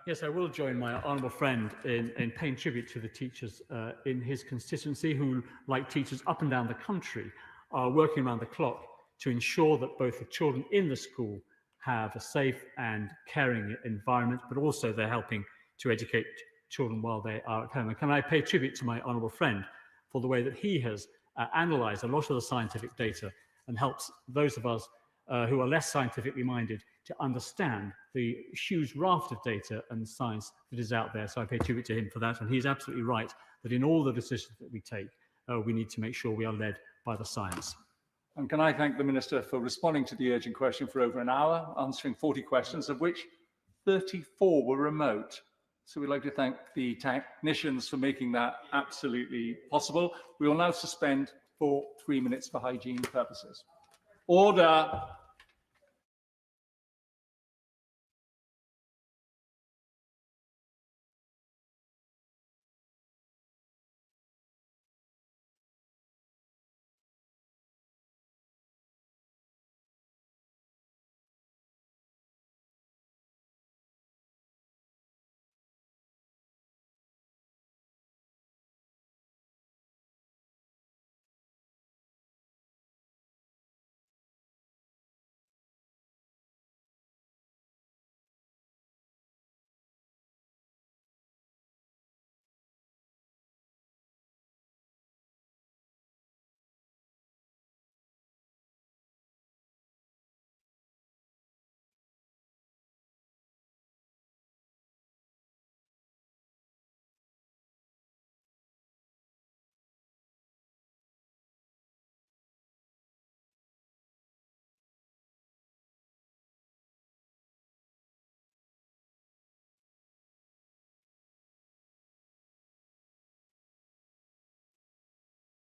Yes, I will join my honourable friend in paying tribute to the teachers in his constituency who, like teachers up and down the country, are working around the clock to ensure that both the children in the school have a safe and caring environment, but also they're helping to educate children while they are at home. And can I pay tribute to my honourable friend for the way that he has analysed a lot of the scientific data and helps those of us who are less scientifically minded to understand the huge raft of data and science that is out there. So I pay tribute to him for that. And he's absolutely right that in all the decisions that we take, we need to make sure we are led by the science. And can I thank the Minister for responding to the urgent question for over an hour, answering 40 questions, of which 34 were remote. So we'd like to thank the technicians for making that absolutely possible. We will now suspend for 3 minutes for hygiene purposes. Order.